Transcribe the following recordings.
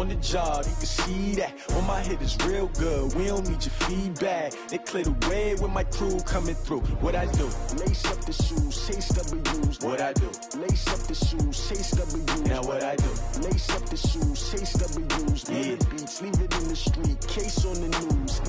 on the job, you can see that. On my head is real good, we don't need your feedback. They clear the way with my crew coming through. What I do? Lace up the shoes, chase W's. What I do? Lace up the shoes, chase W's. Now what I do? Lace up the shoes, chase W's. Yeah. The beats, leave it in the street, case on the news.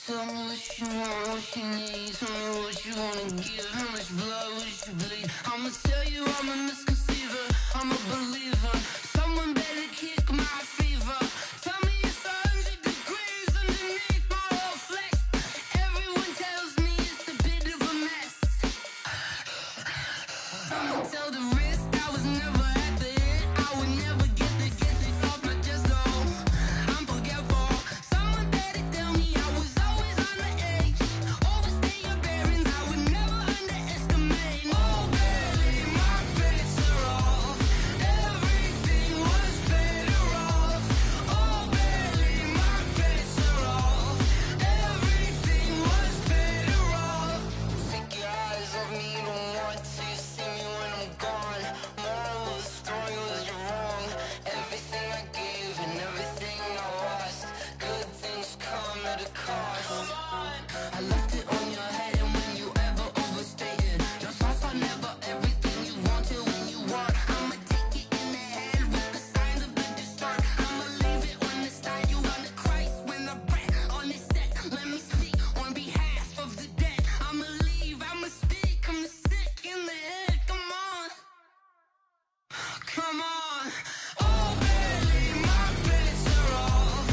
Tell me what you want, what you need. Tell me what you wanna give. How much blood would you bleed? I'ma tell you I'm a misconceiver. I'm a believer. Someone better kick my fever. Tell me it's 100 degrees underneath my whole flesh. Everyone tells me it's a bit of a mess. I'ma tell the risk I was never at the hit. I would never get it off my chest though. I'm forgetful. Someone better tell me I was always on the edge. Overstay your bearings, I would never underestimate. Oh baby, my bets are off. Everything was better off. Oh baby, my bets are off. Everything was better off. Take your eyes off me, don't want to see me when I'm gone. Moral of the story was you're wrong. Everything I gave and everything I lost. Good things come at a cost. I left it on your head, and when you ever overstated, your thoughts are never everything you wanted when you want. I'ma take it in the head with the signs of the distort. I'ma leave it on the side. You on the Christ when the breath on this set. Let me speak on behalf of the dead. I'ma leave, I'ma speak. I'm the sick in the head. Come on, come on. Oh baby, my bets are off.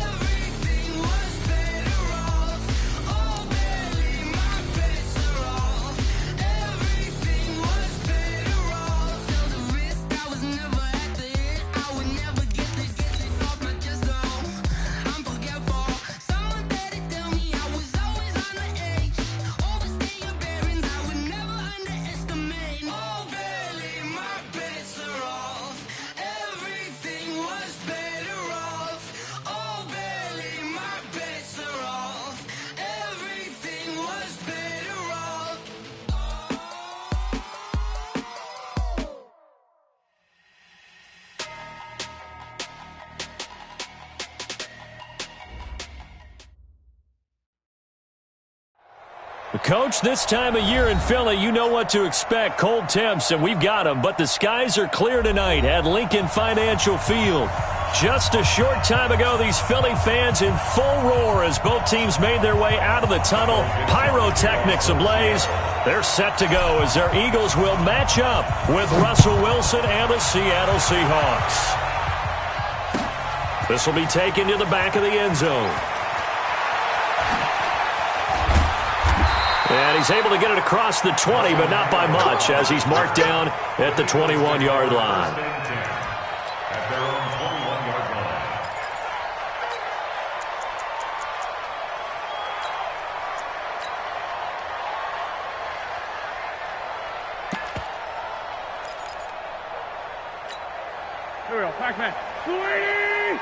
Everything was better off. Oh baby, my bets are off. Everything was better off. Tell the risk I was never at the hit. I would never get it off my chest though. I'm forgetful. Someone better tell me I was always on the edge. Overstay your bearings, I would never underestimate. Oh baby, my bets are off. Everything was better off. Oh baby, my bets are off. Everything was better off. Coach, this time of year in Philly, you know what to expect. Cold temps, and we've got them. But the skies are clear tonight at Lincoln Financial Field. Just a short time ago, these Philly fans in full roar as both teams made their way out of the tunnel. Pyrotechnics ablaze. They're set to go as their Eagles will match up with Russell Wilson and the Seattle Seahawks. This will be taken to the back of the end zone. And he's able to get it across the 20, but not by much, as he's marked down at the 21-yard line. At their own 21-yard line. Here we go, Pac-Man. 280!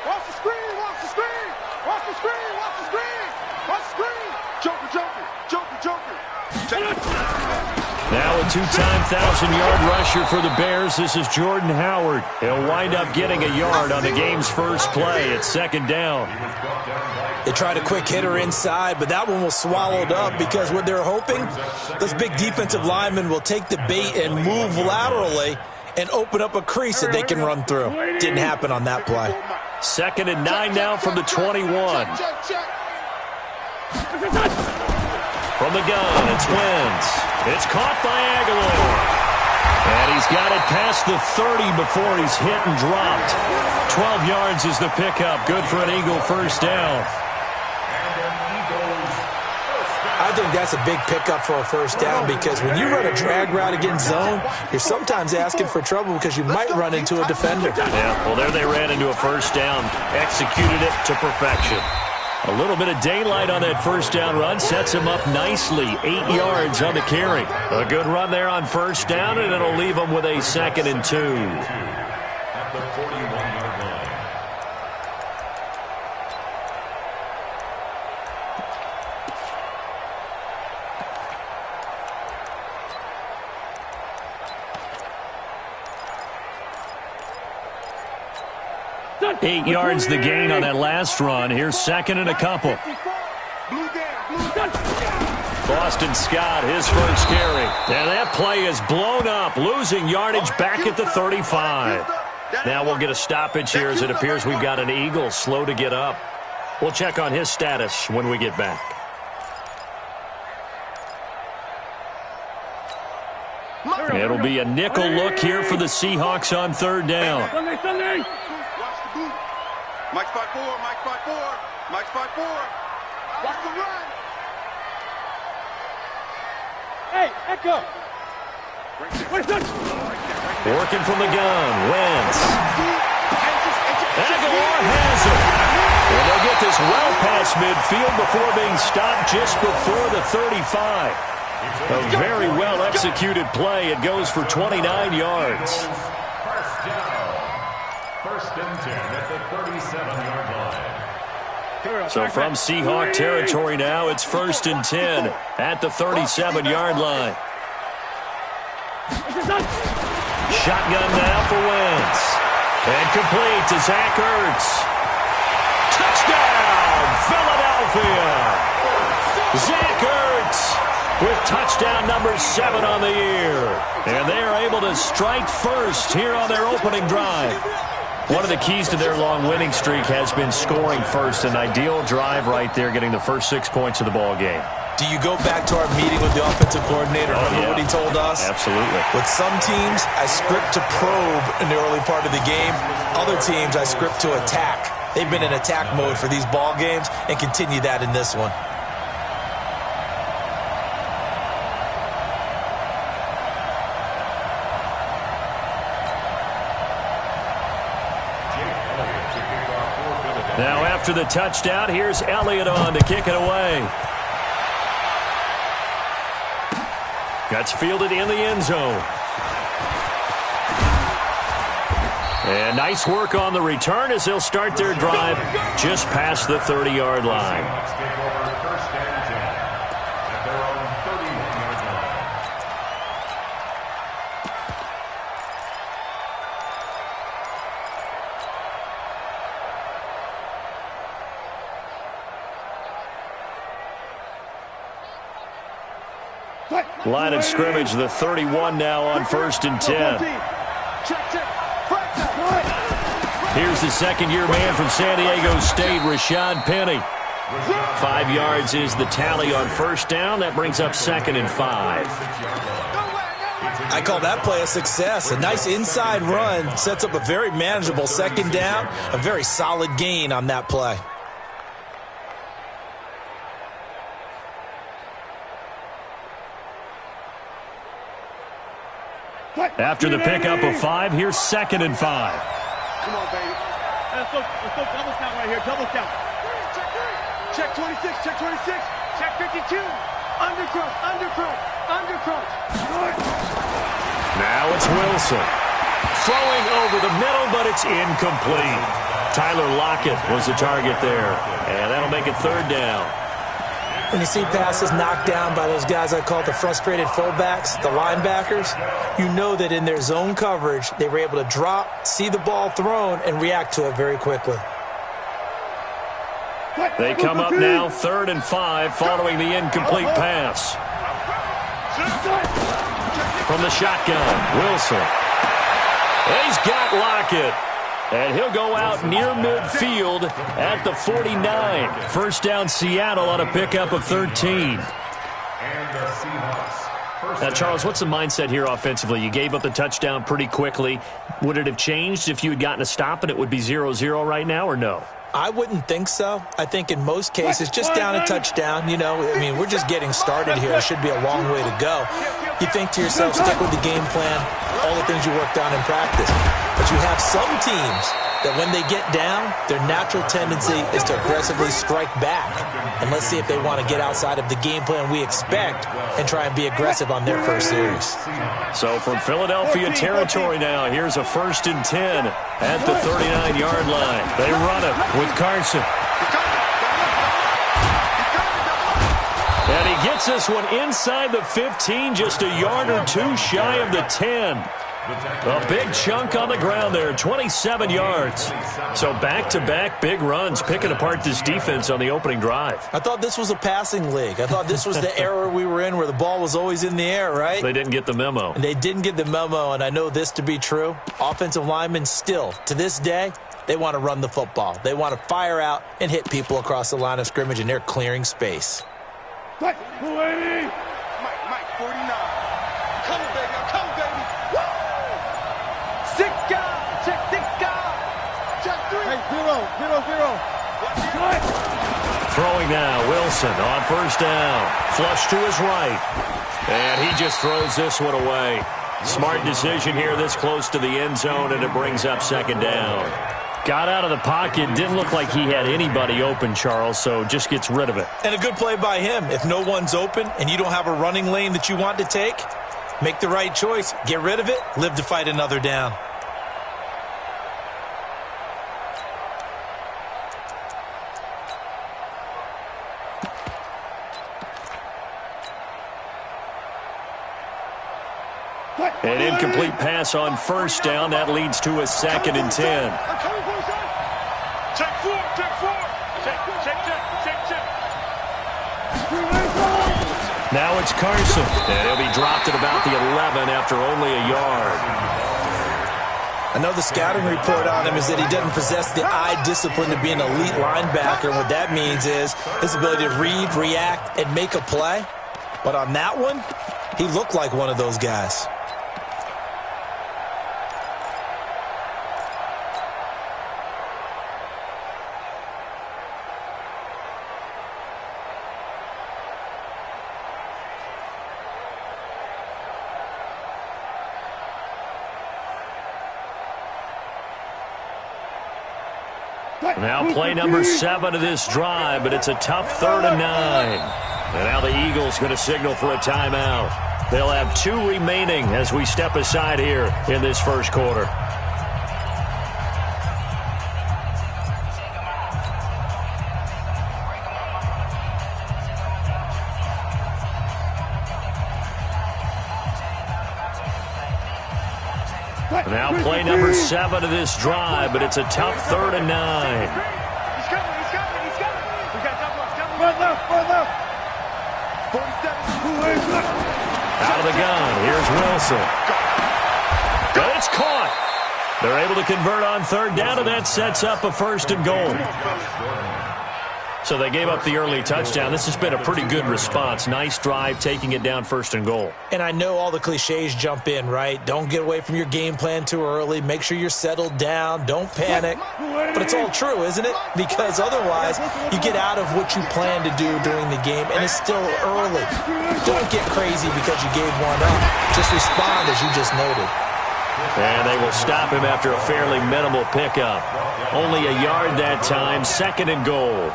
Watch the screen, watch the screen! Watch the screen, watch the screen! Watch the screen! Joker, Joker, Joker, Joker! Now a two-time 1,000-yard rusher for the Bears. This is Jordan Howard. He'll wind up getting a yard on the game's first play at second down. They tried a quick hitter inside, but that one was swallowed up because what they're hoping, those big defensive linemen will take the bait and move laterally and open up a crease that they can run through. Didn't happen on that play. 2nd and 9 now from the 21. From the gun, it's Wentz. It's caught by Aguilar. And he's got it past the 30 before he's hit and dropped. 12 yards is the pickup. Good for an Eagle first down. I think that's a big pickup for a first down because when you run a drag route against zone, you're sometimes asking for trouble because you might run into a defender. Yeah, well, there they ran into a first down. Executed it to perfection. A little bit of daylight on that first down run sets him up nicely. 8 yards on the carry. A good run there on first down, and it'll leave him with a 2nd and 2. At the 41-yard 8 yards the gain on that last run. Here's second and a couple. Boston Scott, his first carry. And that play is blown up, losing yardage back at the 35. Now we'll get a stoppage here as it appears we've got an Eagle slow to get up. We'll check on his status when we get back. It'll be a nickel look here for the Seahawks on third down. Sunday. Watch the boot. Mike's 5-4. Mike's 5-4. Mike's 5-4. Watch the run. Hey, Echo. Working from the gun. Wentz. Aguilar has it. And they'll get this well past midfield before being stopped just before the 35. A very well-executed play. It goes for 29 yards. First and 10 at the 37-yard line. So from Seahawk territory now, it's first and 10 at the 37-yard line. Shotgun now for Wentz. And complete to Zach Ertz. Touchdown, Philadelphia! Zach Ertz with touchdown number 7 on the year. And they are able to strike first here on their opening drive. One of the keys to their long winning streak has been scoring first. An ideal drive right there, getting the first 6 points of the ball game. Do you go back to our meeting with the offensive coordinator? Remember what he told us? Absolutely. With some teams, I script to probe in the early part of the game. Other teams, I script to attack. They've been in attack mode for these ball games and continue that in this one. Now after the touchdown, here's Elliott on to kick it away. That's fielded in the end zone. And nice work on the return as they'll start their drive just past the 30-yard line. Seahawks take over first and 10 at their own 31-yard line. Line of scrimmage, the 31 now on first and 10. Here's the second-year man from San Diego State, Rashad Penny. 5 yards is the tally on first down. That brings up second and 5. I call that play a success. A nice inside run sets up a very manageable second down. A very solid gain on that play. After the pickup of 5, here's second and 5. Come on, baby. Let's go double count right here. Double count. Check 26. Check 26. Check 52. Undercrunch. Now it's Wilson. Throwing over the middle, but it's incomplete. Tyler Lockett was the target there. And that'll make it third down. When you see passes knocked down by those guys I call the frustrated fullbacks, the linebackers, you know that in their zone coverage, they were able to drop, see the ball thrown, and react to it very quickly. They come up now, third and 5, following the incomplete pass. From the shotgun, Wilson. He's got Lockett. And he'll go out near midfield at the 49. First down, Seattle on a pickup of 13. Now, Charles, what's the mindset here offensively? You gave up the touchdown pretty quickly. Would it have changed if you had gotten a stop and it would be 0-0 right now, or no? I wouldn't think so. I think in most cases, just down a touchdown, you know, I mean, we're just getting started here. It should be a long way to go. You think to yourself, stick with the game plan, all the things you worked on in practice. But you have some teams that when they get down, their natural tendency is to aggressively strike back. And let's see if they want to get outside of the game plan we expect and try and be aggressive on their first series. So from Philadelphia territory now, here's a first and 10 at the 39-yard line. They run it with Carson. And he gets this one inside the 15, just a yard or two shy of the 10. A big chunk on the ground there, 27 yards. So back-to-back big runs, picking apart this defense on the opening drive. I thought this was a passing league. I thought this was the era we were in where the ball was always in the air, right? They didn't get the memo. And they didn't get the memo, and I know this to be true. Offensive linemen still, to this day, they want to run the football. They want to fire out and hit people across the line of scrimmage, and they're clearing space. Mike, 49. Come, baby. Come, baby. Woo! 6 guys. Check 6 guys. Check 3. Hey, 0. Throwing now, Wilson on first down. Flush to his right. And he just throws this one away. Smart decision here this close to the end zone, and it brings up second down. Got out of the pocket. Didn't look like he had anybody open, Charles, so just gets rid of it. And a good play by him. If no one's open and you don't have a running lane that you want to take, make the right choice. Get rid of it. Live to fight another down. An incomplete pass on first down. That leads to a 2nd and 10. Check 4. Check. Now it's Carson, and he'll be dropped at about the 11 after only a yard. I know the scouting report on him is that he doesn't possess the eye discipline to be an elite linebacker. And what that means is his ability to read, react, and make a play. But on that one, he looked like one of those guys. Now play number 7 of this drive, but it's a tough 3rd and 9. And now the Eagles going to signal for a timeout. They'll have 2 remaining as we step aside here in this first quarter. Now play number 7 of this drive, but it's a tough 3rd and 9. He's coming. We got double left. 47. Out of the gun, here's Wilson. But it's caught. They're able to convert on 3rd down, and that sets up a 1st and goal. So they gave up the early touchdown. This has been a pretty good response. Nice drive, taking it down 1st and goal. And I know all the cliches jump in, right? Don't get away from your game plan too early. Make sure you're settled down. Don't panic. But it's all true, isn't it? Because otherwise, you get out of what you plan to do during the game, and it's still early. Don't get crazy because you gave one up. Just respond as you just noted. And they will stop him after a fairly minimal pickup. Only a yard that time, 2nd and goal.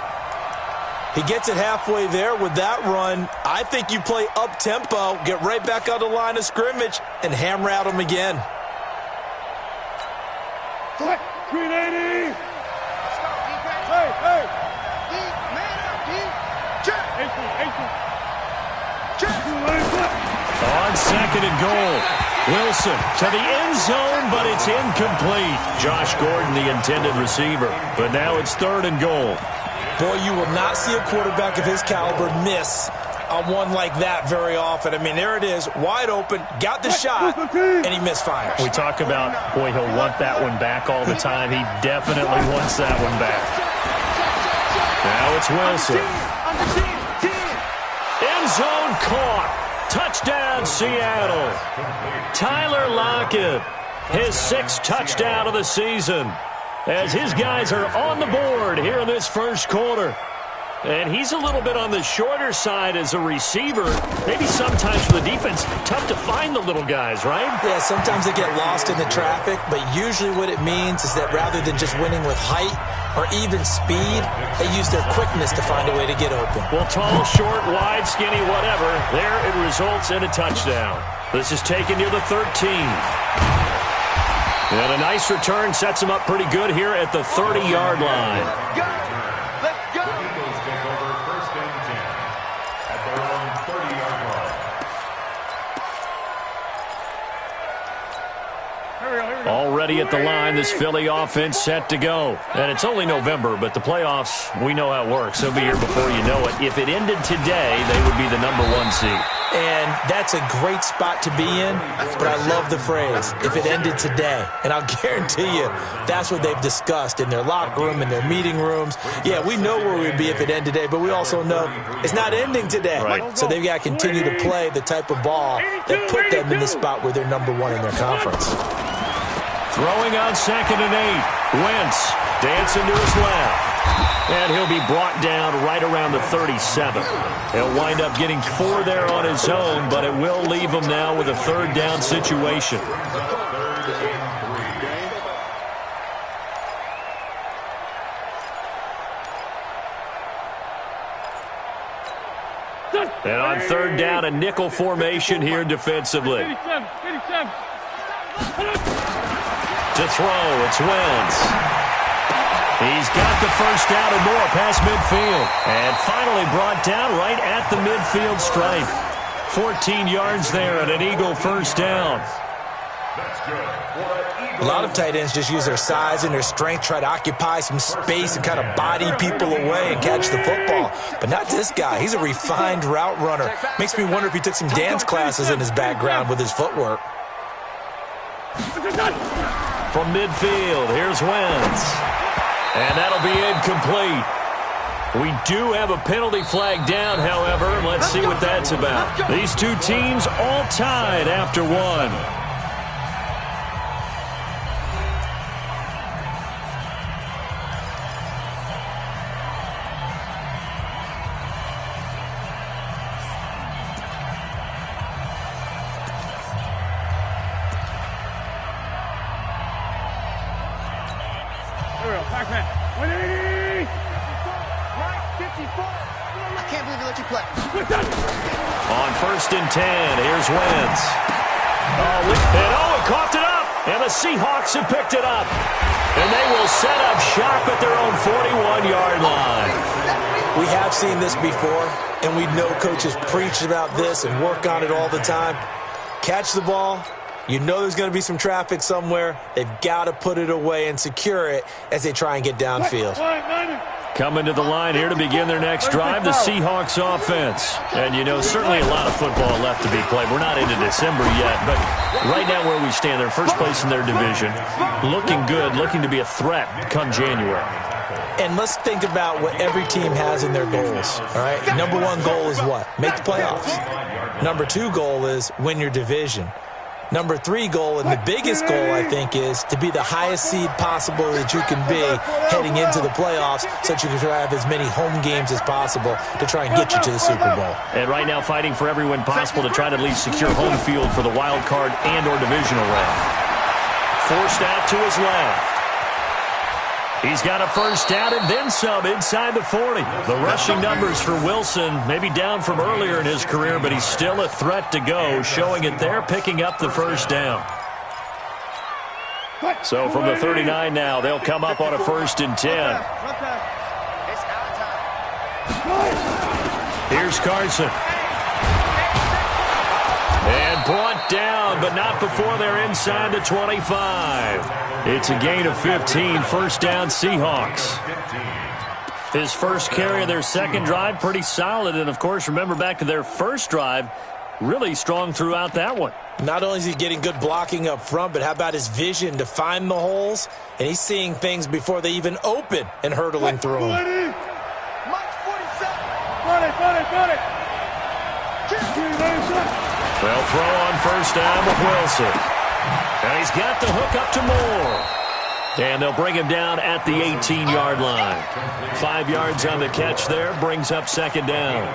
He gets it halfway there with that run. I think you play up-tempo, get right back on the line of scrimmage, and hammer at him again. 380. Hey. Man up, D. Check. On 2nd and goal. Wilson to the end zone, but it's incomplete. Josh Gordon, the intended receiver. But now it's 3rd and goal. Boy, you will not see a quarterback of his caliber miss on one like that very often. I mean, there it is, wide open, got the shot, and he misfires. We talk about, boy, he'll want that one back all the time. He definitely wants that one back. Now it's Wilson. End zone caught. Touchdown, Seattle. Tyler Lockett, his 6th touchdown of the season, as his guys are on the board here in this first quarter. And he's a little bit on the shorter side as a receiver. Maybe sometimes for the defense, tough to find the little guys, right? Yeah, sometimes they get lost in the traffic, but usually what it means is that rather than just winning with height or even speed, they use their quickness to find a way to get open. Well, tall, short, wide, skinny, whatever, there it results in a touchdown. This is taken near the 13. And a nice return sets him up pretty good here at the 30-yard line. Let's go. Eagles take over 1st and 10 at their own 30-yard line. ready at the line. This Philly offense set to go. And it's only November, but the playoffs, we know how it works. They'll be here before you know it. If it ended today, they would be the #1 seed. And that's a great spot to be in, but I love the phrase, if it ended today. And I'll guarantee you, that's what they've discussed in their locker room, in their meeting rooms. Yeah, we know where we'd be if it ended today, but we also know it's not ending today. Right. So they've got to continue to play the type of ball that put them in the spot where they're #1 in their conference. Throwing on 2nd and 8. Wentz dancing to his left. And he'll be brought down right around the 37. He'll wind up getting 4 there on his own, but it will leave him now with a 3rd down situation. And on 3rd down, a nickel formation here defensively. To throw, it's Wentz. He's got the 1st down and more past midfield. And finally brought down right at the midfield stripe. 14 yards there and an Eagle 1st down. A lot of tight ends just use their size and their strength, try to occupy some space and kind of body people away and catch the football. But not this guy. He's a refined route runner. Makes me wonder if he took some dance classes in his background with his footwork. From midfield, here's Wentz. And that'll be incomplete. We do have a penalty flag down, however. Let's see what that's about. These two teams all tied after 1. On 1st and 10, here's Wentz. It coughed it up, and the Seahawks have picked it up. And they will set up shop at their own 41-yard line. We have seen this before, and we know coaches preach about this and work on it all the time. Catch the ball. You know there's going to be some traffic somewhere. They've got to put it away and secure it as they try and get downfield. Coming to the line here to begin their next drive, the Seahawks offense. And, you know, certainly a lot of football left to be played. We're not into December yet, but right now where we stand, they're first place in their division. Looking good, looking to be a threat come January. And let's think about what every team has in their goals, all right? #1 goal is what? Make the playoffs. #2 goal is win your division. #3 goal, and the biggest goal, I think, is to be the highest seed possible that you can be heading into the playoffs so that you can have as many home games as possible to try and get you to the Super Bowl. And right now fighting for every win possible to try to at least secure home field for the wild card and or divisional round. Forced out to his left. He's got a 1st down and then some inside the 40. The rushing numbers for Wilson maybe down from earlier in his career, but he's still a threat to go, showing it there, picking up the 1st down. So from the 39 now, they'll come up on a 1st and 10. Here's Carson. And brought down, but not before they're inside the 25. It's a gain of 15, 1st down Seahawks. His first carry of their second drive, pretty solid. And, of course, remember back to their first drive, really strong throughout that one. Not only is he getting good blocking up front, but how about his vision to find the holes? And he's seeing things before they even open and hurdling through them. They'll throw on 1st down with Wilson. And he's got the hook up to Moore. And they'll bring him down at the 18-yard line. 5 yards on the catch there, brings up 2nd down.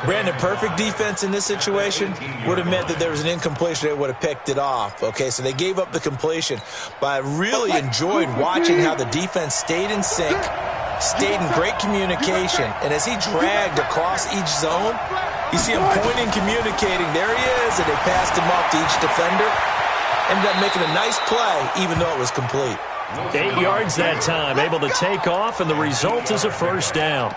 Brandon, perfect defense in this situation would have meant that there was an incompletion. They would have picked it off. Okay, so they gave up the completion. But I really enjoyed watching how the defense stayed in sync, stayed in great communication. And as he dragged across each zone, you see him pointing, communicating. There he is, and they passed him off to each defender. Ended up making a nice play, even though it was complete. 8 yards that time, able to take off, and the result is a first down.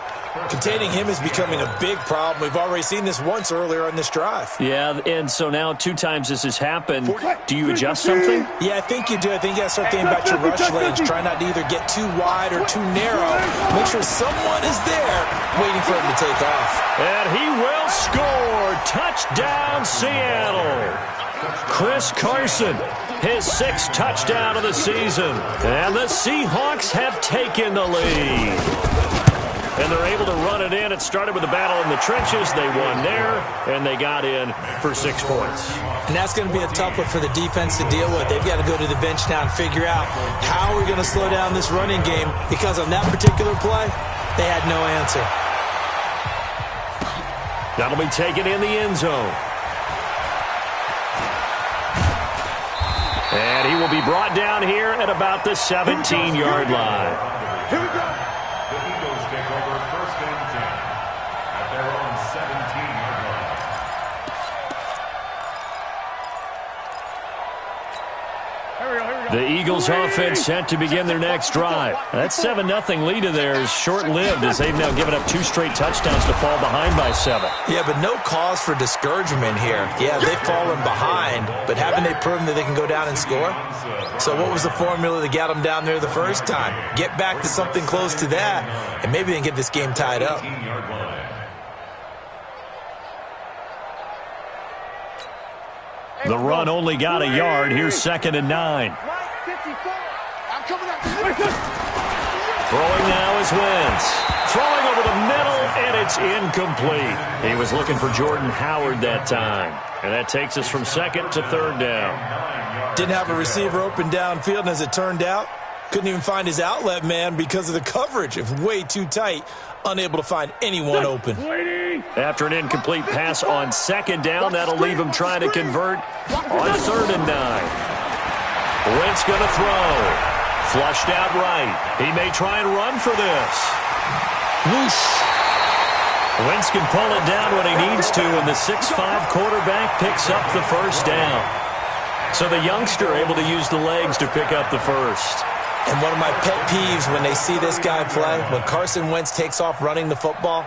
Containing him is becoming a big problem. We've already seen this once earlier on this drive. Yeah, and so now 2 times this has happened. Do you adjust something? Yeah, I think you do. I think you got to start thinking about your rush lanes. Try not to either get too wide or too narrow. Make sure someone is there waiting for him to take off. And he will score. Touchdown, Seattle. Chris Carson, his 6th touchdown of the season. And the Seahawks have taken the lead. And they're able to run it in. It started with a battle in the trenches. They won there, and they got in for 6 points. And that's going to be a tough one for the defense to deal with. They've got to go to the bench now and figure out how we're going to slow down this running game, because on that particular play, they had no answer. That'll be taken in the end zone. And he will be brought down here at about the 17-yard line. Here we go. The Eagles take over 1st and 10 at their own 17-yard line. The Eagles offense set to begin their next drive. That 7-0 lead of theirs short-lived, as they've now given up 2 straight touchdowns to fall behind by 7. Yeah, but no cause for discouragement here. Yeah, they've fallen behind, but haven't they proven that they can go down and score? So what was the formula that got them down there the first time? Get back to something close to that, and maybe they can get this game tied up. The run only got a yard. Here's 2nd and 9. Throwing now is Wentz. Throwing over the middle, and it's incomplete. He was looking for Jordan Howard that time. And that takes us from 2nd to 3rd down. Didn't have a receiver open downfield, and as it turned out, couldn't even find his outlet man because of the coverage. It was way too tight, unable to find anyone open. After an incomplete pass on 2nd down, that'll leave him trying to convert on 3rd and 9. Wentz going to throw. Flushed out right. He may try and run for this. Whoosh. Wentz can pull it down when he needs to, and the 6'5" quarterback picks up the first down. So the youngster able to use the legs to pick up the first. And one of my pet peeves when they see this guy play, when Carson Wentz takes off running the football,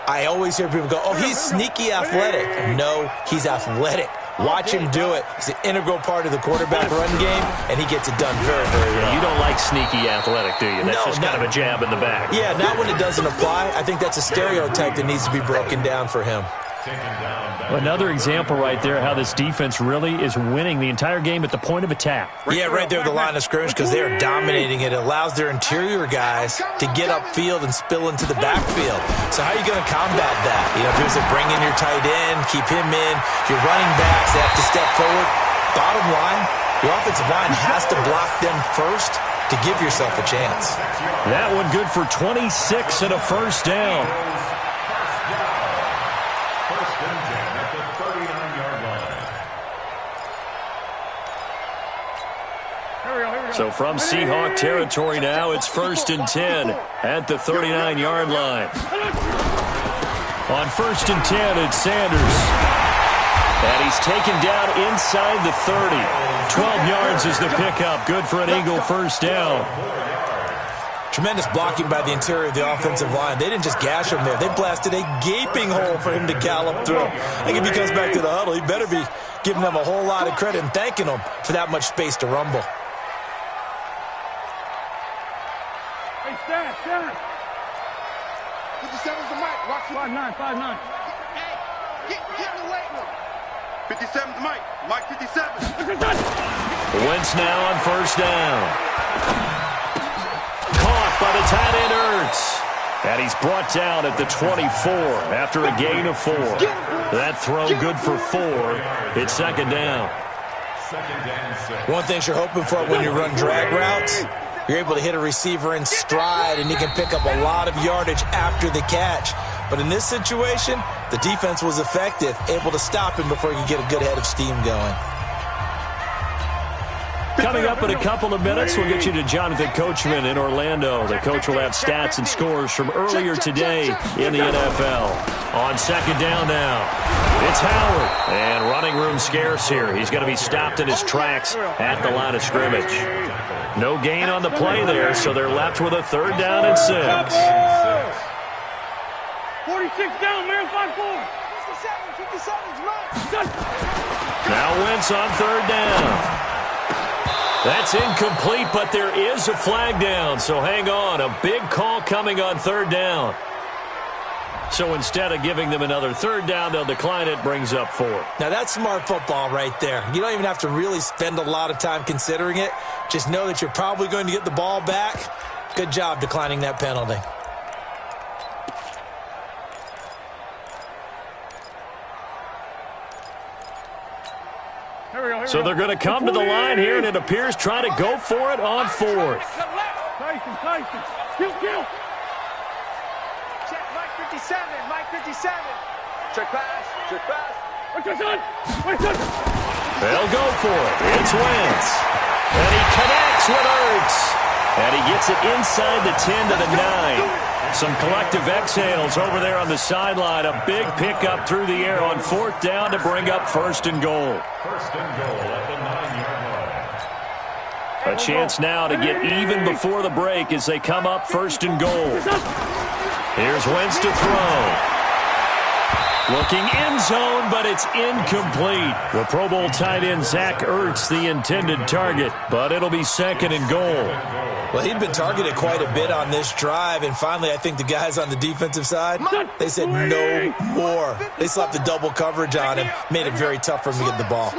I always hear people go, oh, he's sneaky athletic. No, he's athletic. Watch him do it. He's an integral part of the quarterback run game, and he gets it done very, very well. You don't like sneaky athletic, do you? That's just kind of a jab in the back. Yeah, not when it doesn't apply. I think that's a stereotype that needs to be broken down for him. Another example right there how this defense really is winning the entire game at the point of attack. Yeah, right there at the line of scrimmage, because they are dominating it. It allows their interior guys to get upfield and spill into the backfield. So how are you going to combat that? You know, if you bring in your tight end, keep him in, your running backs, they have to step forward. Bottom line, your offensive line has to block them first to give yourself a chance. That one good for 26 and a first down. So from Seahawk territory now, it's 1st and 10 at the 39-yard line. On 1st and 10, it's Sanders. And he's taken down inside the 30. 12 yards is the pickup. Good for an Eagle first down. Tremendous blocking by the interior of the offensive line. They didn't just gash him there. They blasted a gaping hole for him to gallop through. I think if he comes back to the huddle, he better be giving them a whole lot of credit and thanking them for that much space to rumble. Hey, stand. 57's the mic. Watch 5'9", 5'9". Hey, get in the weight room. 57's the mic. Mike 57. Wentz now on first down. Caught by the tight end Ertz. And he's brought down at the 24 after a gain of 4. That throw good for 4. It's 2nd down. One thing you're hoping for when you run drag routes, you're able to hit a receiver in stride, and he can pick up a lot of yardage after the catch. But in this situation, the defense was effective, able to stop him before he could get a good head of steam going. Coming up in a couple of minutes, we'll get you to Jonathan Coachman in Orlando. The coach will have stats and scores from earlier today in the NFL. On 2nd down now, it's Howard. And running room scarce here. He's going to be stopped in his tracks at the line of scrimmage. No gain on the play there, so they're left with a 3rd down and 6. 46 down, man, 5-4. 57, Now Wentz on 3rd down. That's incomplete, but there is a flag down, so hang on. A big call coming on 3rd down. So instead of giving them another 3rd down, they'll decline it, brings up 4. Now, that's smart football right there. You don't even have to really spend a lot of time considering it. Just know that you're probably going to get the ball back. Good job declining that penalty. So they're going to come to the line here, and it appears trying to go for it on 4th. Tyson. Kill. Check Mike 57. Check pass. They'll go for it. It's Wentz. And he connects with Ertz. And he gets it inside the 10 to the 9. Some collective exhales over there on the sideline. A big pickup through the air on 4th down to bring up 1st and goal. 1st and goal at the 9-yard line. A chance now to get even before the break as they come up 1st and goal. Here's Wentz to throw. Looking end zone, but it's incomplete. The Pro Bowl tight end Zach Ertz, the intended target, but it'll be 2nd and goal. Well, he'd been targeted quite a bit on this drive, and finally I think the guys on the defensive side, they said no more. They slapped the double coverage on him, made it very tough for him to get the ball.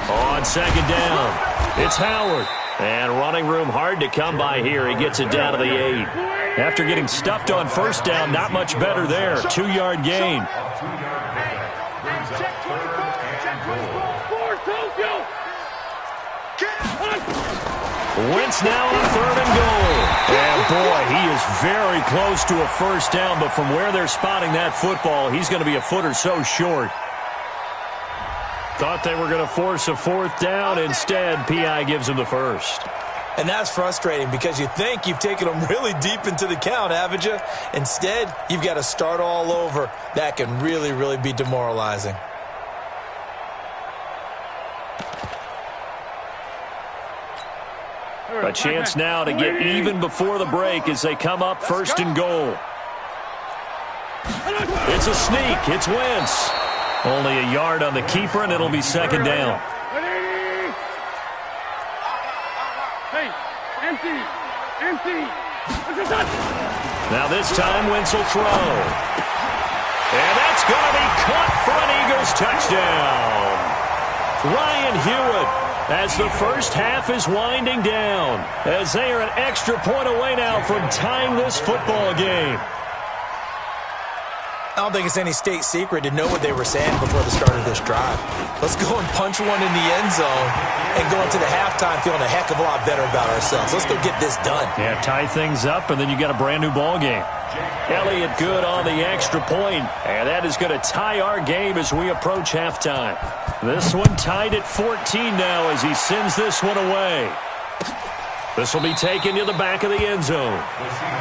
On 2nd down, it's Howard. And running room hard to come by here. He gets it down to the 8. After getting stuffed on 1st down, not much better there. 2-yard gain. Wentz now on 3rd and goal. And boy, he is very close to a 1st down, but from where they're spotting that football, he's going to be a foot or so short. Thought they were going to force a 4th down. Instead, P.I. gives him the 1st. And that's frustrating because you think you've taken them really deep into the count, haven't you? Instead, you've got to start all over. That can really, really be demoralizing. A chance now to get even before the break as they come up 1st and goal. It's a sneak. It's Wentz. Only a yard on the keeper, and it'll be 2nd down. Hey, empty. Now this time, Wentz will throw. And that's going to be caught for an Eagles touchdown. Ryan Hewitt, as the first half is winding down, as they are an extra point away now from tying this football game. I don't think it's any state secret to know what they were saying before the start of this drive. Let's go and punch one in the end zone and go into the halftime feeling a heck of a lot better about ourselves. Let's go get this done. Yeah, tie things up, and then you got a brand-new ball game. Elliott good on the extra point, and that is going to tie our game as we approach halftime. This one tied at 14 now as he sends this one away. This will be taken to the back of the end zone.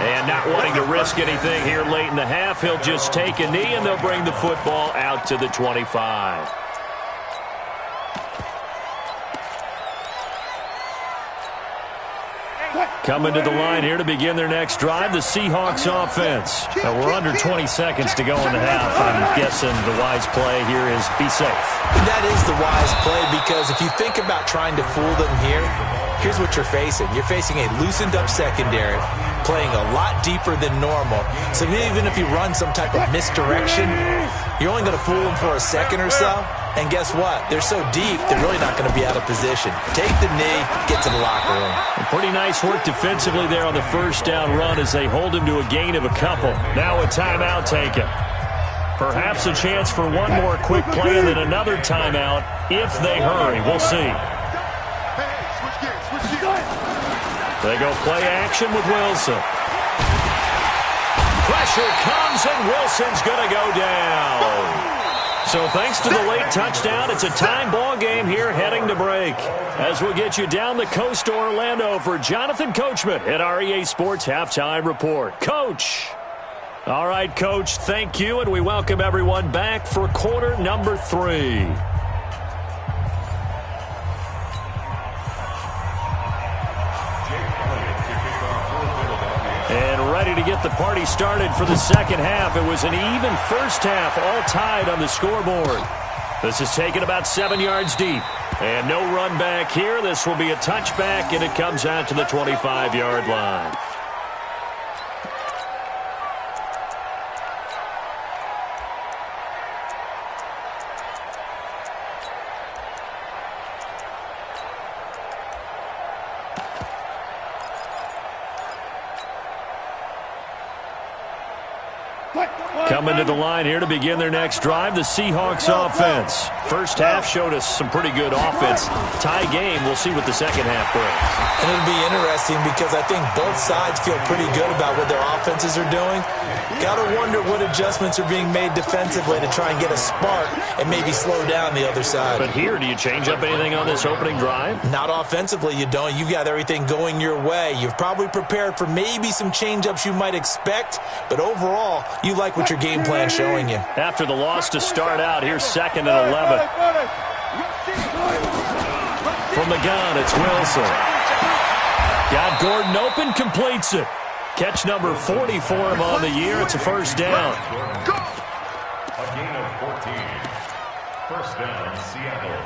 And not wanting to risk anything here late in the half, he'll just take a knee, and they'll bring the football out to the 25. Coming to the line here to begin their next drive, the Seahawks offense. Now we're under 20 seconds to go in the half. I'm guessing the wise play here is be safe. That is the wise play because if you think about trying to fool them here, here's what you're facing. You're facing a loosened-up secondary, playing a lot deeper than normal. So even if you run some type of misdirection, you're only going to fool them for a second or so. And guess what? They're so deep, they're really not going to be out of position. Take the knee, get to the locker room. Pretty nice work defensively there on the first down run as they hold him to a gain of a couple. Now a timeout taken. Perhaps a chance for one more quick play and then another timeout if they hurry. We'll see. They go play action with Wilson. Pressure comes and Wilson's going to go down. So thanks to the late touchdown, it's a time ball game here heading to break. As we'll get you down the coast to Orlando for Jonathan Coachman at our EA Sports Halftime Report. Coach. All right, Coach, thank you, and we welcome everyone back for quarter number 3. And ready to get the party started for the second half. It was an even first half, all tied on the scoreboard. This is taken about 7 yards deep. And no run back here. This will be a touchback, and it comes out to the 25-yard line. Coming to the line here to begin their next drive, the Seahawks offense. First half showed us some pretty good offense. Tie game, we'll see what the second half brings. And it'll be interesting because I think both sides feel pretty good about what their offenses are doing. Got to wonder what adjustments are being made defensively to try and get a spark and maybe slow down the other side. But here, do you change up anything on this opening drive? Not offensively, you don't. You've got everything going your way. You've probably prepared for maybe some change-ups you might expect, but overall, you like what your game plan's showing you. After the loss to start out, here's 2nd and 11. From the gun, it's Wilson. Got Gordon open, completes it. Catch number 40 for him on the year. It's a first down. A gain of 14. First down, Seattle.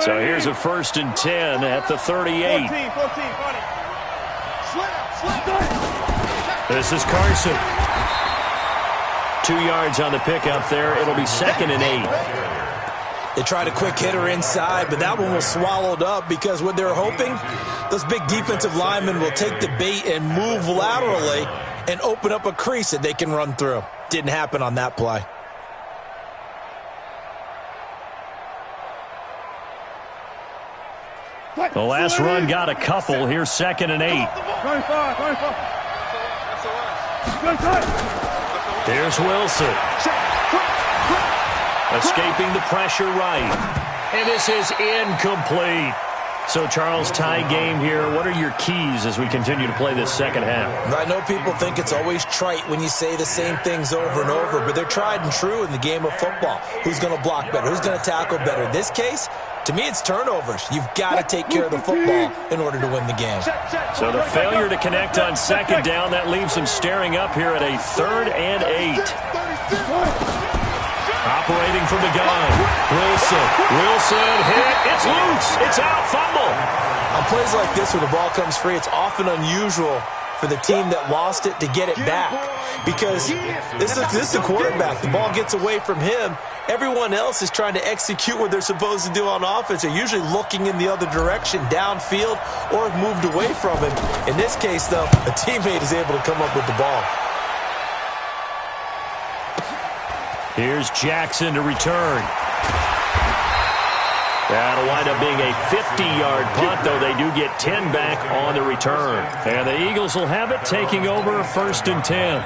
So here's a 1st and 10 at the 38. This is Carson. 2 yards on the pickup there. It'll be 2nd and 8. They tried a quick hitter inside, but that one was swallowed up because what they're hoping, those big defensive linemen will take the bait and move laterally and open up a crease that they can run through. Didn't happen on that play. The last run got a couple. Here's 2nd and 8. Here's Wilson. Escaping the pressure right. And this is incomplete. So, Charles, tie game here. What are your keys as we continue to play this second half? I know people think it's always trite when you say the same things over and over, but they're tried and true in the game of football. Who's going to block better? Who's going to tackle better? In this case, to me, it's turnovers. You've got to take care of the football in order to win the game. So the failure to connect on 2nd down, that leaves him staring up here at a 3rd and 8. Operating from the gun. Wilson hit. It's loose. It's out. Fumble. On plays like this where the ball comes free, it's often unusual for the team that lost it to get it back. Because this is the quarterback. The ball gets away from him. Everyone else is trying to execute what they're supposed to do on offense. They're usually looking in the other direction, downfield, or have moved away from him. In this case, though, a teammate is able to come up with the ball. Here's Jackson to return. That'll wind up being a 50-yard punt, though they do get 10 back on the return. And the Eagles will have it, taking over 1st and 10.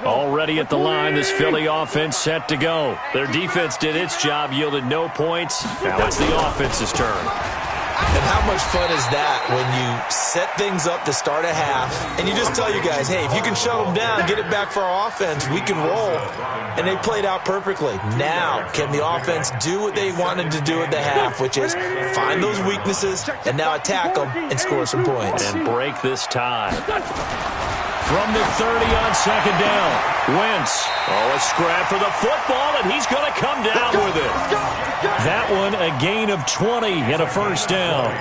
Already at the line, this Philly offense set to go. Their defense did its job, yielded no points. Now it's the offense's turn. And how much fun is that when you set things up to start a half, and you just tell you guys, hey, if you can shut them down, get it back for our offense, we can roll. And they played out perfectly. Now, can the offense do what they wanted to do at the half, which is find those weaknesses and now attack them and score some points. And break this tie. From the 30 on 2nd down. Wentz. Oh, a scrap for the football, and he's going to come down with it. That one, a gain of 20 and a first down.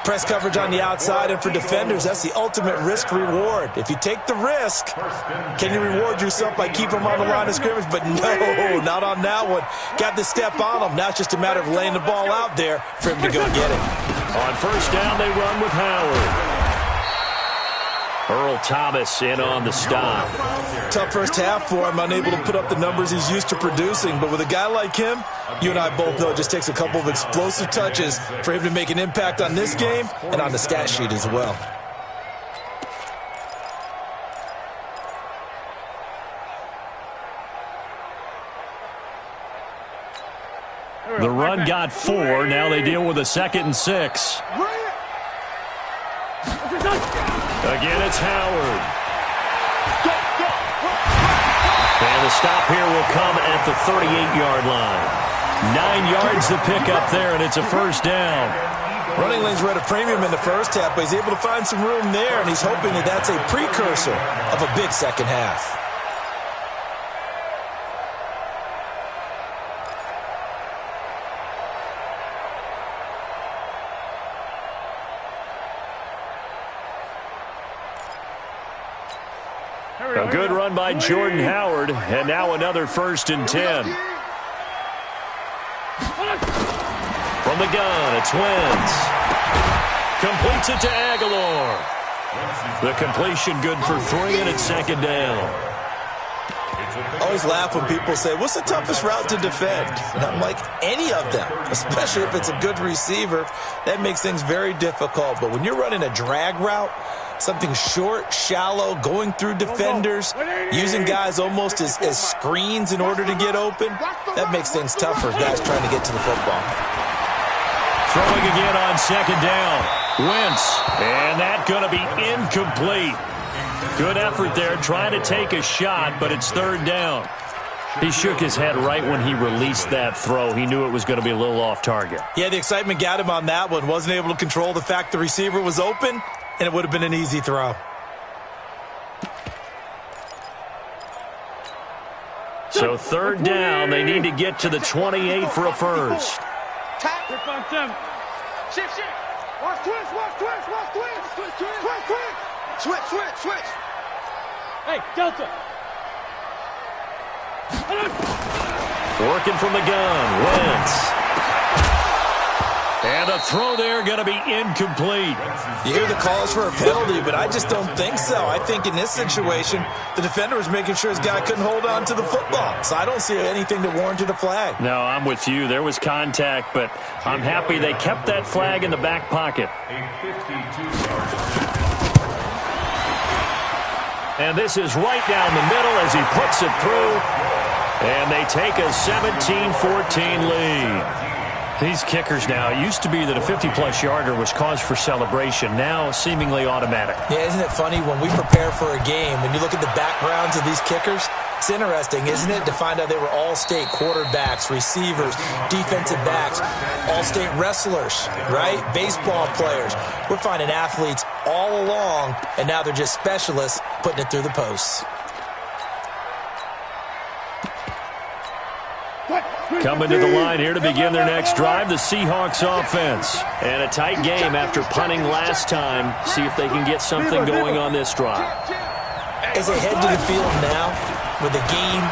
Press coverage on the outside, and for defenders, that's the ultimate risk-reward. If you take the risk, can you reward yourself by keeping them on the line of scrimmage? But no, not on that one. Got the step on them. Now it's just a matter of laying the ball out there for him to go get it. On first down, they run with Howard. Earl Thomas in on the stop. Tough first half for him, unable to put up the numbers he's used to producing. But with a guy like him, you and I both know it just takes a couple of explosive touches for him to make an impact on this game and on the stat sheet as well. The run got 4. Now they deal with a 2nd and 6. Again, it's Howard. And the stop here will come at the 38-yard line. 9 yards to pick up there, and it's a first down. Running lanes were at a premium in the first half, but he's able to find some room there, and he's hoping that that's a precursor of a big second half. A good run by Jordan Howard, and now another 1st and 10. From the gun, it's Wentz. Completes it to Aguilar. The completion good for 3, and it's 2nd down. I always laugh when people say, what's the toughest route to defend? And I'm like, any of them, especially if it's a good receiver. That makes things very difficult. But when you're running a drag route, something short, shallow, going through defenders, using guys almost as screens in order to get open, that makes things tough for guys trying to get to the football. Throwing again on 2nd down. Wentz, and that's going to be incomplete. Good effort there, trying to take a shot, but it's 3rd down. He shook his head right when he released that throw. He knew it was going to be a little off target. Yeah, the excitement got him on that one. Wasn't able to control the fact the receiver was open, and it would have been an easy throw. So 3rd down, they need to get to the 28 for a first. Shift. Watch twist. Switch. Hey, Delta. Working from the gun, Wentz. And a throw there going to be incomplete. You hear the calls for a penalty, but I just don't think so. I think in this situation, the defender was making sure his guy couldn't hold on to the football. So I don't see anything that warranted a flag. No, I'm with you. There was contact, but I'm happy they kept that flag in the back pocket. And this is right down the middle as he puts it through. And they take a 17-14 lead. These kickers now, it used to be that a 50-plus yarder was cause for celebration. Now, seemingly automatic. Yeah, isn't it funny when we prepare for a game, when you look at the backgrounds of these kickers, it's interesting, isn't it, to find out they were all-state quarterbacks, receivers, defensive backs, all-state wrestlers, right? Baseball players. We're finding athletes all along, and now they're just specialists putting it through the posts. Coming to the line here to begin their next drive, the Seahawks offense. And a tight game after punting last time. See if they can get something going on this drive. As they head to the field now, with the game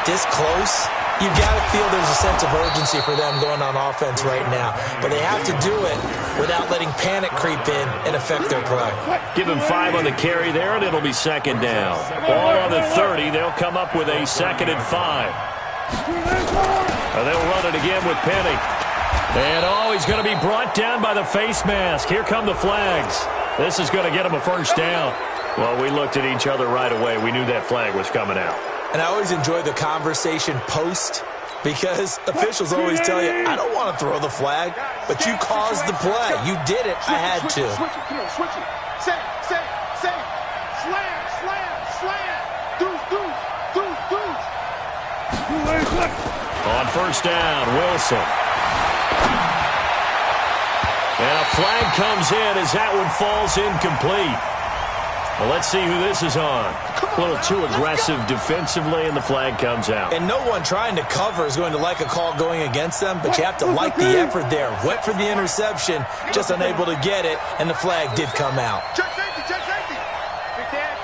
this close, you've got to feel there's a sense of urgency for them going on offense right now. But they have to do it without letting panic creep in and affect their play. Give him 5 on the carry there, and it'll be 2nd down. Ball on the 30. They'll come up with a 2nd and 5. They'll run it again with Penny. And, he's going to be brought down by the face mask. Here come the flags. This is going to get him a first down. Well, we looked at each other right away. We knew that flag was coming out. And I always enjoy the conversation post because officials always tell you, I don't want to throw the flag, but you caused the play. You did it. I had to. Switch it. Say. Slam. Deuce. On first down, Wilson. And a flag comes in as that one falls incomplete. Well, let's see who this is on. A little too aggressive defensively, and the flag comes out. And no one trying to cover is going to like a call going against them, but you have to like the effort there. Went for the interception, just unable to get it, and the flag did come out. Check safety. Pick that.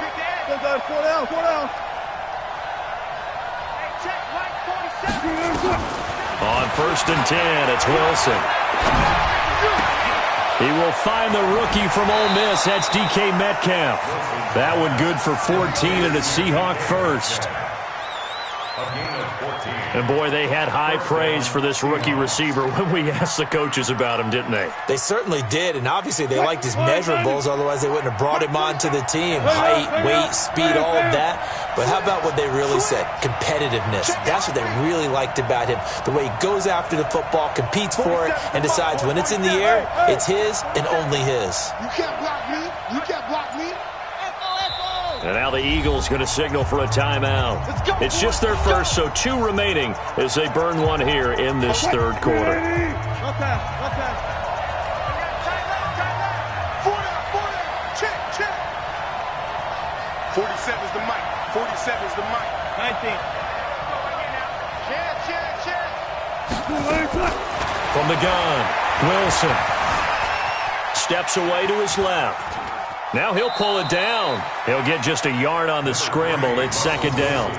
4 down. On first and 10, it's Wilson. He will find the rookie from Ole Miss. That's DK Metcalf. That one good for 14 and a Seahawk first. And, boy, they had high praise for this rookie receiver when we asked the coaches about him, didn't they? They certainly did, and obviously they liked his measurables, otherwise they wouldn't have brought him onto the team. Height, weight, speed, all of that. But how about what they really said? Competitiveness. That's what they really liked about him. The way he goes after the football, competes for it, and decides when it's in the air, it's his and only his. You can't block me. You can't block me. And now the Eagles going to signal for a timeout. It's just their first, so 2 remaining as they burn one here in this third quarter. Okay. 47 is the mic. 47 is the mic. 19. Check. From the gun, Wilson steps away to his left. Now he'll pull it down. He'll get just a yard on the scramble. It's second down.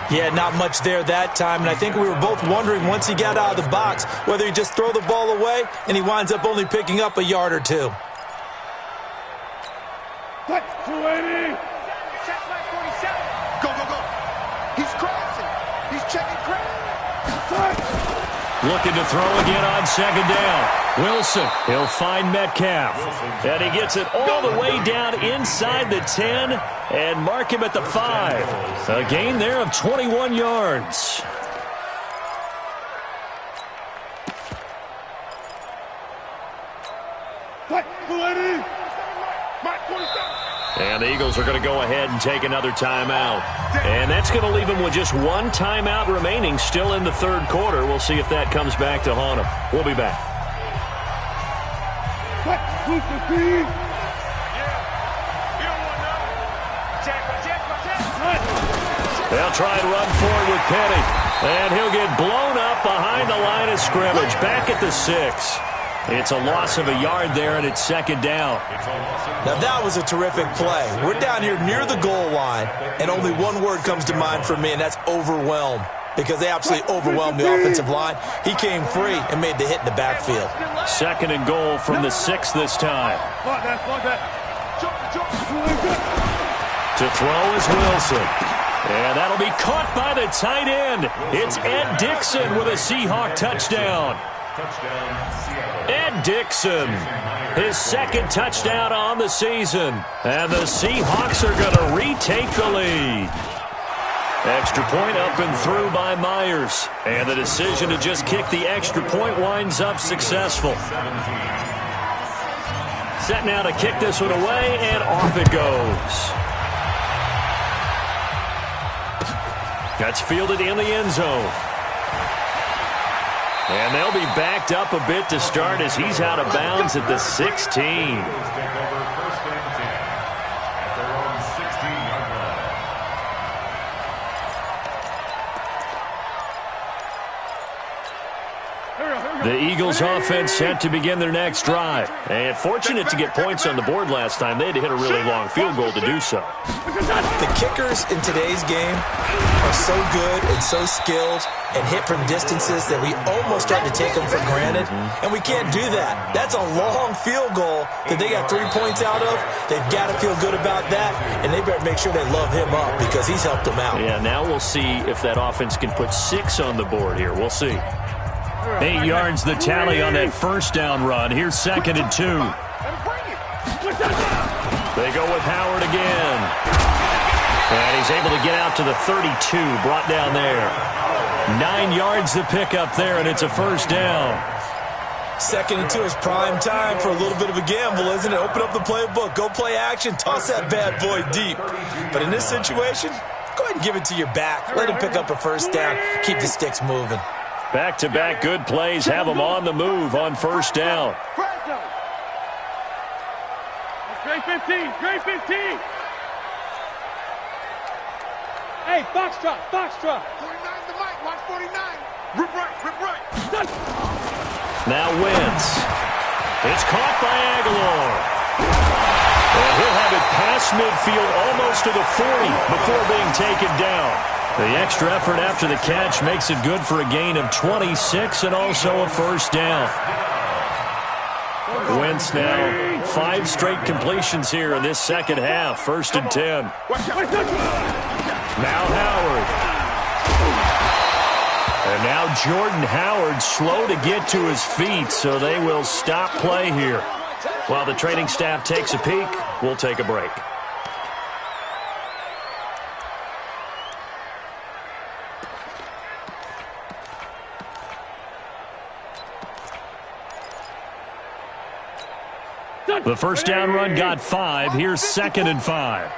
Yeah, not much there that time, and I think we were both wondering once he got out of the box whether he'd just throw the ball away, and he winds up only picking up a yard or 2. 280. Check my 47. Go. He's crossing. He's checking crash. Looking to throw again on second down. Wilson, he'll find Metcalf. And he gets it all the way down inside the 10 and mark him at the 5. A gain there of 21 yards. And the Eagles are going to go ahead and take another timeout. And that's going to leave them with just 1 timeout remaining still in the third quarter. We'll see if that comes back to haunt them. We'll be back. They'll try and run forward with Penny. And he'll get blown up behind the line of scrimmage. Back at the 6. It's a loss of a yard there, and it's second down. Now that was a terrific play. We're down here near the goal line, and only one word comes to mind for me, and that's overwhelm. Because they absolutely overwhelmed the offensive line. He came free and made the hit in the backfield. Second and goal from the 6 this time. To throw is Wilson. And that'll be caught by the tight end. It's Ed Dixon with a Seahawk touchdown. Ed Dixon, his second touchdown on the season. And the Seahawks are going to retake the lead. Extra point up and through by Myers. And the decision to just kick the extra point winds up successful. Set now to kick this one away, and off it goes. That's fielded in the end zone. And they'll be backed up a bit to start as he's out of bounds at the 16. The Eagles offense set to begin their next drive. And fortunate to get points on the board last time. They had to hit a really long field goal to do so. The kickers in today's game are so good and so skilled and hit from distances that we almost start to take them for granted. And we can't do that. That's a long field goal that they got 3 points out of. They've got to feel good about that. And they better make sure they love him up because he's helped them out. Yeah, now we'll see if that offense can put 6 on the board here. We'll see. 8 yards the tally on that first down run. Here's second and 2. They go with Howard again. And he's able to get out to the 32, brought down there. 9 yards to pick up there, and it's a first down. Second and 2 is prime time for a little bit of a gamble, isn't it? Open up the playbook, go play action, toss that bad boy deep. But in this situation, go ahead and give it to your back. Let him pick up a first down, keep the sticks moving. Back-to-back good plays have them on the move on first down. Great 15, great 15. Hey, Foxtrot. 49 the mic, watch 49. Rip right. Now Wentz. It's caught by Aguilar. And he'll have it past midfield almost to the 40 before being taken down. The extra effort after the catch makes it good for a gain of 26 and also a first down. Wentz now 5 straight completions here in this second half. 1st and 10. Now Howard. And now Jordan Howard slow to get to his feet, so they will stop play here. While the training staff takes a peek, we'll take a break. The first down run got 5. Here's 2nd and 5.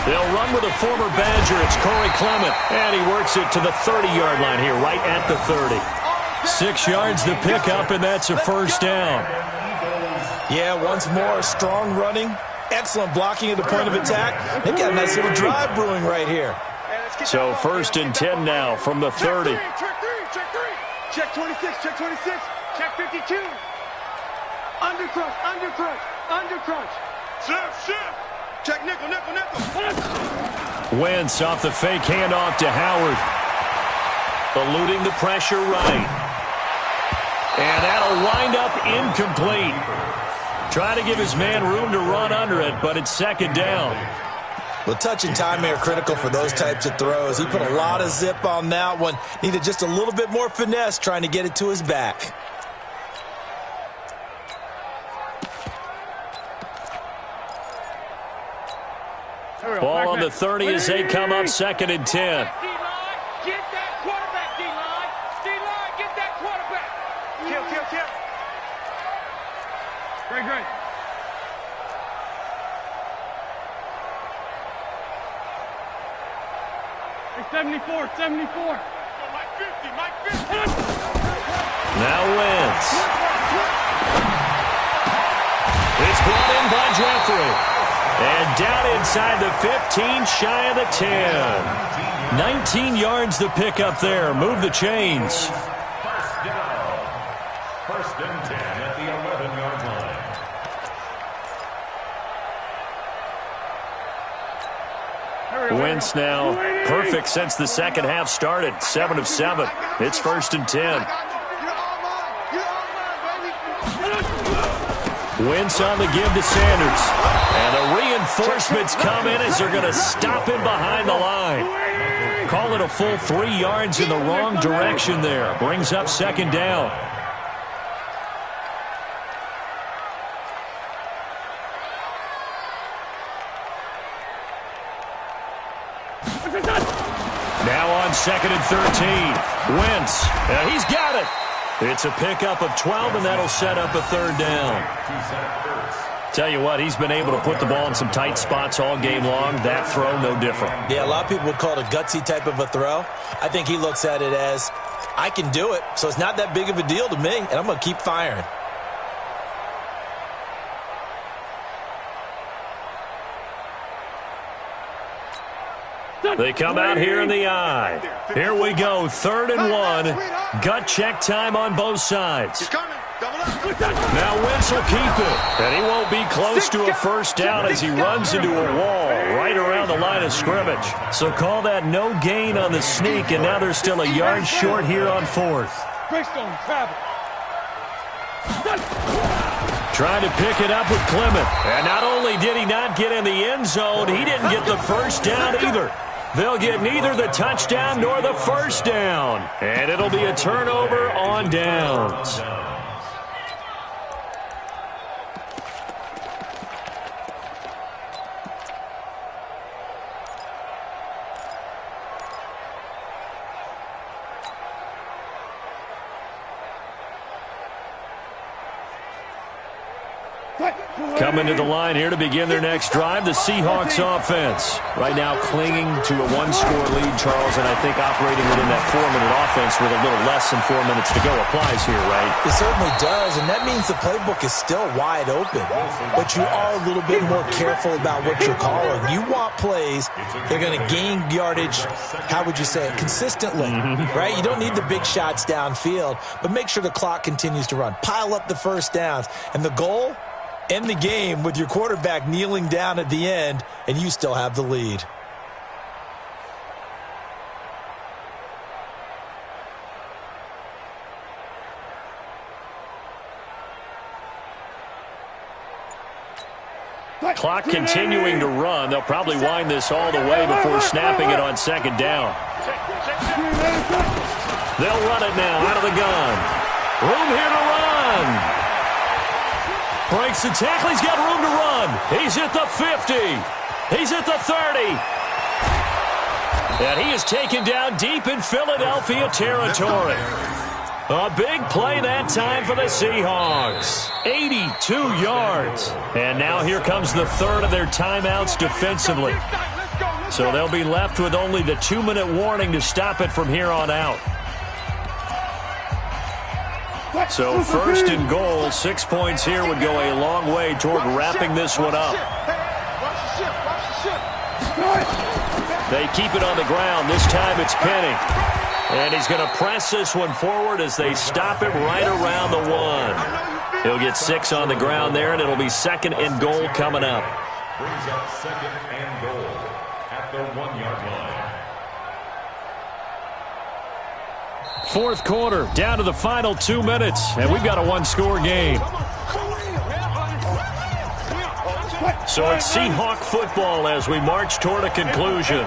They'll run with a former Badger. It's Corey Clement. And he works it to the 30-yard line here, right at the 30. 6 yards the pickup, and that's a first down. Yeah, once more, strong running, excellent blocking at the point of attack. They've got a nice little drive brewing right here. So 1st and 10 now from the 30. Check 26, check 26, check 52. Undercrunch, undercrunch, undercrunch. Shift. Check nickel. Wentz off the fake handoff to Howard. Eluding the pressure right. And that'll wind up incomplete. Trying to give his man room to run under it, but it's 2nd down. Well, touch and time are critical for those types of throws. He put a lot of zip on that one. Needed just a little bit more finesse trying to get it to his back. Ball on the 30 as they come up 2nd and 10. D-line, get that quarterback, D-line. D-line, get that quarterback. Kill. Great. 74. Mike 50. Now Wentz. It's brought in by Jeffrey. And down inside the 15, shy of the 10. 19 yards the pickup there. Move the chains. First down. 1st and 10 at the 11-yard line. Wentz now perfect since the second half started. 7 of 7. It's 1st and 10. Wentz on the give to Sanders. And the reinforcements come in as they're going to stop him behind the line. Call it a full 3 yards in the wrong direction there. Brings up 2nd down. Now on 2nd and 13. Wentz. He's got it. It's a pickup of 12, and that'll set up a 3rd down. Tell you what, he's been able to put the ball in some tight spots all game long. That throw, no different. Yeah, a lot of people would call it a gutsy type of a throw. I think he looks at it as, I can do it, so it's not that big of a deal to me, and I'm going to keep firing. They come out here in the eye. Here we go, 3rd and 1. Gut check time on both sides. Now Wentz will keep it. And he won't be close to a first down as he runs into a wall right around the line of scrimmage. So call that no gain on the sneak, and now they're still a yard short here on 4th. Greystone, travel. Trying to pick it up with Clement. And not only did he not get in the end zone, he didn't get the first down either. They'll get neither the touchdown nor the first down. And it'll be a turnover on downs. Coming to the line here to begin their next drive, the Seahawks offense. Right now clinging to a one-score lead, Charles, and I think operating within that 4-minute offense with a little less than 4 minutes to go applies here, right? It certainly does, and that means the playbook is still wide open. But you are a little bit more careful about what you're calling. You want plays that are going to gain yardage, how would you say it, consistently, right? You don't need the big shots downfield, but make sure the clock continues to run. Pile up the first downs, and the goal, end the game with your quarterback kneeling down at the end, and you still have the lead. clock continuing to run. They'll probably wind this all the way before snapping it on second down. They'll run it now out of the gun. Room here to run. Breaks the tackle. He's got room to run. He's at the 50. He's at the 30. And he is taken down deep in Philadelphia territory. A big play that time for the Seahawks. 82 yards. And now here comes the third of their timeouts defensively. So they'll be left with only the 2-minute warning to stop it from here on out. So first and goal, 6 points here would go a long way toward wrapping this one up. They keep it on the ground. This time it's Penny. And he's going to press this one forward as they stop it right around the 1. He'll get 6 on the ground there, and it'll be second and goal coming up. Brings up second and goal at the 1-yard line. Fourth quarter, down to the final 2 minutes, and we've got a one-score game. So it's Seahawk football as we march toward a conclusion.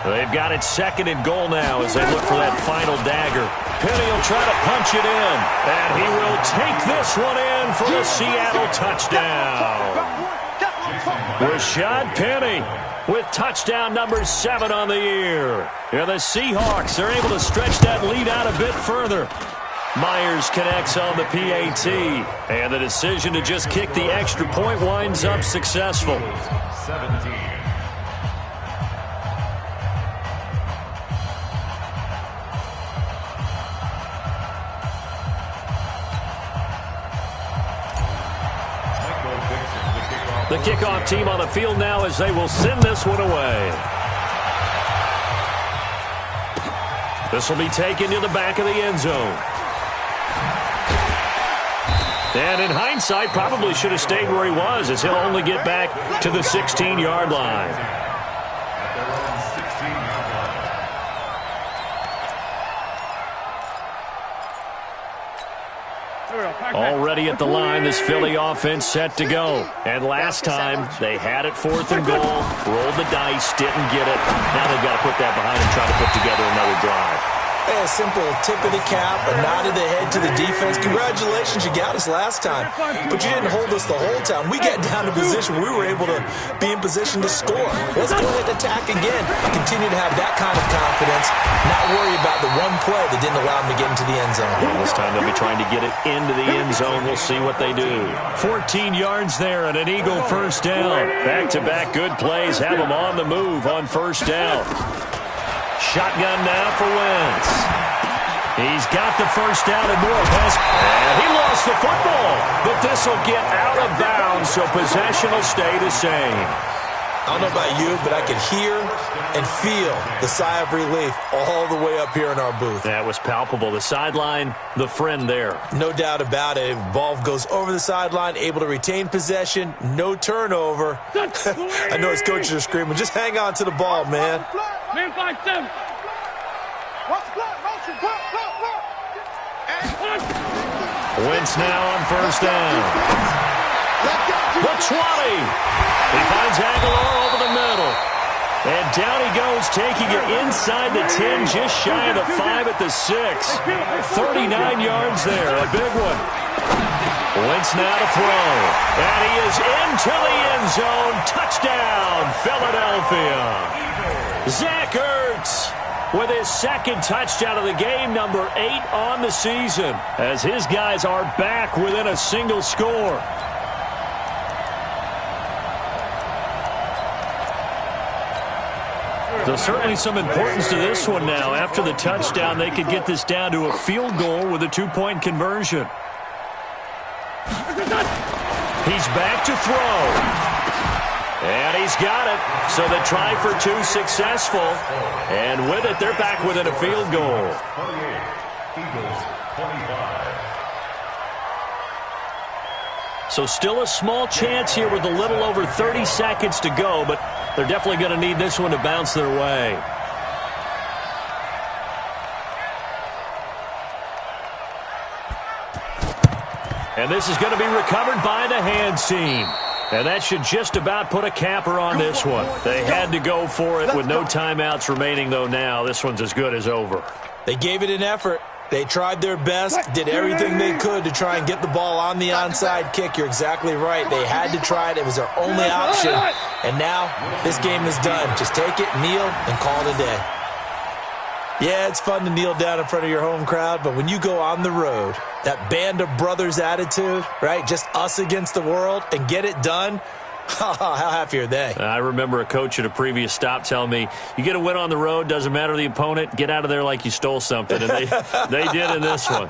They've got it second and goal now as they look for that final dagger. Penny will try to punch it in, and he will take this one in for the Seattle touchdown. Rashad Penny with touchdown number 7 on the year. And the Seahawks are able to stretch that lead out a bit further. Myers connects on the PAT, and the decision to just kick the extra point winds up successful. 17. The kickoff team on the field now as they will send this one away. This will be taken to the back of the end zone. And in hindsight, probably should have stayed where he was, as he'll only get back to the 16-yard line. Already at the line, this Philly offense set to go. And last time, they had it 4th and goal, rolled the dice, didn't get it. Now they've got to put that behind and try to put together another drive. A simple tip of the cap, a nod of the head to the defense. Congratulations, you got us last time. But you didn't hold us the whole time. We got down to position where we were able to be in position to score. Let's go ahead and attack again. Continue to have that kind of confidence. Not worry about the one play that didn't allow them to get into the end zone. This time they'll be trying to get it into the end zone. We'll see what they do. 14 yards there and an Eagle first down. Back-to-back good plays have them on the move on first down. Shotgun now for Wentz. He's got the first down and more. And he lost the football. But this will get out of bounds, so possession will stay the same. I don't know about you, but I could hear and feel the sigh of relief all the way up here in our booth. That was palpable. The sideline, the friend there. No doubt about it. Ball goes over the sideline, able to retain possession, no turnover. I know his coaches are screaming, just hang on to the ball, man. Man 5-7. Wentz now on first down. The 20. He finds Aguilar over the middle. And down he goes, taking it inside the 10, just shy of the 5 at the 6. 39 yards there, a big one. Wentz now to throw. And he is into the end zone. Touchdown, Philadelphia. Zach Ertz with his second touchdown of the game, number 8 on the season, as his guys are back within a single score. There's certainly some importance to this one now. After the touchdown, they could get this down to a field goal with a 2-point conversion. He's back to throw. And he's got it. So the try for 2 successful. And with it, they're back within a field goal. 28, Eagles 25. So still a small chance here with a little over 30 seconds to go, but they're definitely going to need this one to bounce their way. And this is going to be recovered by the hands team. And that should just about put a capper on this one. They had to go for it with no timeouts remaining, though now. This one's as good as over. They gave it an effort. They tried their best, did everything they could to try and get the ball on the onside kick. You're exactly right. They had to try it. It was their only option. And now this game is done. Just take it, kneel, and call it a day. Yeah, it's fun to kneel down in front of your home crowd, but when you go on the road, that band of brothers attitude, right, just us against the world, and get it done, how happy are they? I remember a coach at a previous stop telling me, you get a win on the road, doesn't matter the opponent, get out of there like you stole something. And they did in this one.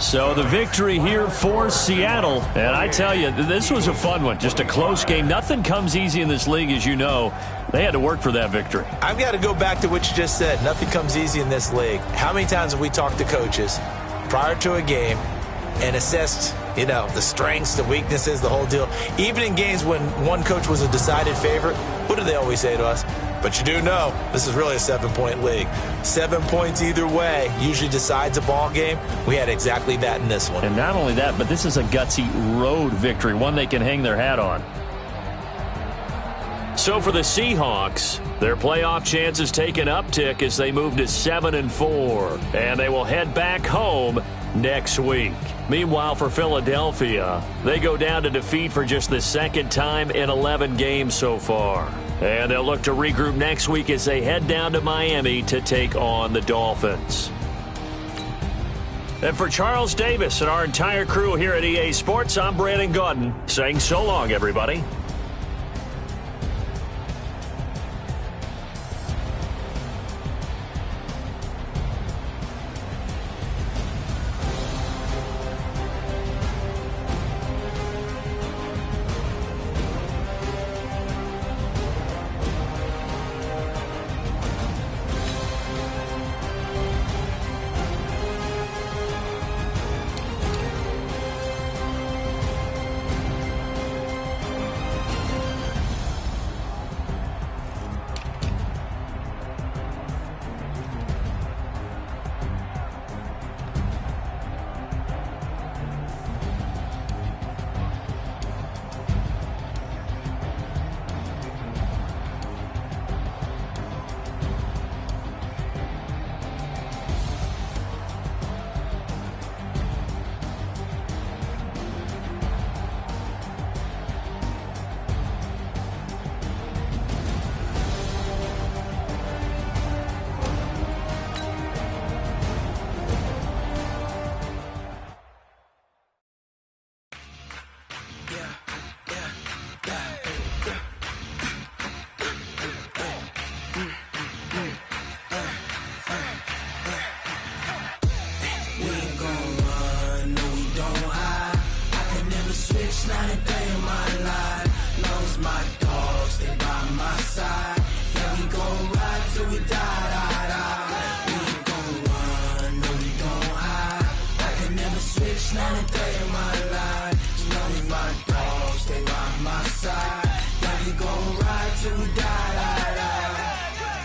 So the victory here for Seattle. And I tell you, this was a fun one. Just a close game. Nothing comes easy in this league, as you know. They had to work for that victory. I've got to go back to what you just said. Nothing comes easy in this league. How many times have we talked to coaches prior to a game and assessed, the strengths, the weaknesses, the whole deal? Even in games when one coach was a decided favorite, what do they always say to us? But you do know this is really a 7-point league. 7 points either way usually decides a ball game. We had exactly that in this one. And not only that, but this is a gutsy road victory, one they can hang their hat on. So for the Seahawks, their playoff chances take an uptick as they move to 7-4, and they will head back home next week. Meanwhile, for Philadelphia, they go down to defeat for just the second time in 11 games so far. And they'll look to regroup next week as they head down to Miami to take on the Dolphins. And for Charles Davis and our entire crew here at EA Sports, I'm Brandon Gaudin saying so long, everybody.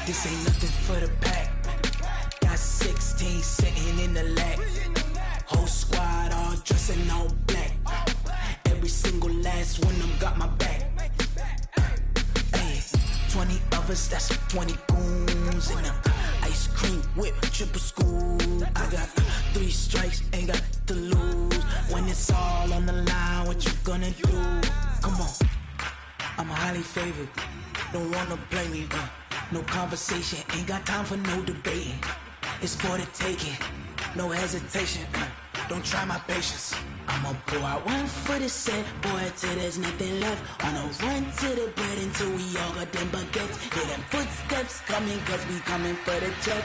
This ain't nothing for the pack. Got 16 sitting in the lag. Whole squad all dressing all black. Every single last one of them got my back. Hey, 20 of us, that's 20 goons in them. Ice cream whip, triple scoop. I got 3 strikes, ain't got to lose. When it's all on the line, what you gonna do? Come on, I'm highly favored. Don't wanna blame me, no conversation, ain't got time for no debating. It's for the taking, no hesitation. Don't try my patience. I'ma pour out one for the set, boy, till there's nothing left. On a run to the bread until we all got them baguettes. Hear them footsteps coming, cause we coming for the check.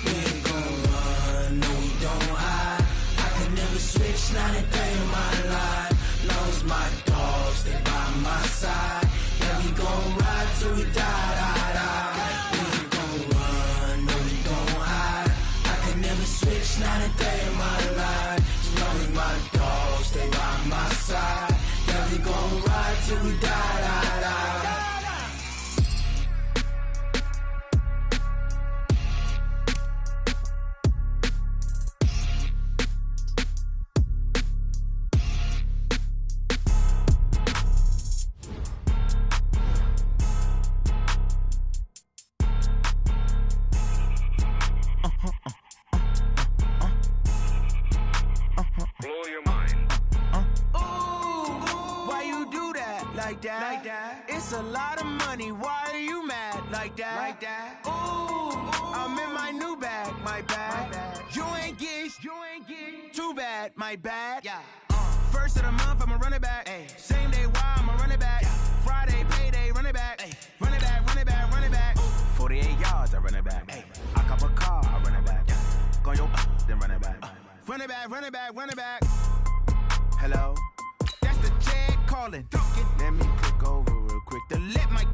We ain't gon' run, no we don't hide. I could never switch, not a day in my life. Long as my dogs, they by my side. Yeah, we gon' ride till we die. We ain't gon' run, no we don't hide. I could never switch, not a day in my life. As long as my dogs, they by my side. Yeah, we gon' ride till we die. like that. It's a lot of money, why are you mad like that? Ooh, I'm in my new bag, my bad. You ain't get too bad, my bad. First of the month, I'ma run it back. Same day, why I'ma run it back. Friday, payday, run it back. Run it back, run it back, run it back. 48 yards, I run it back. I cop a car, I run it back. Go yo, then run it back. Run it back, run it back, run it back. Hello? That's the check calling. Let me click over real quick to let my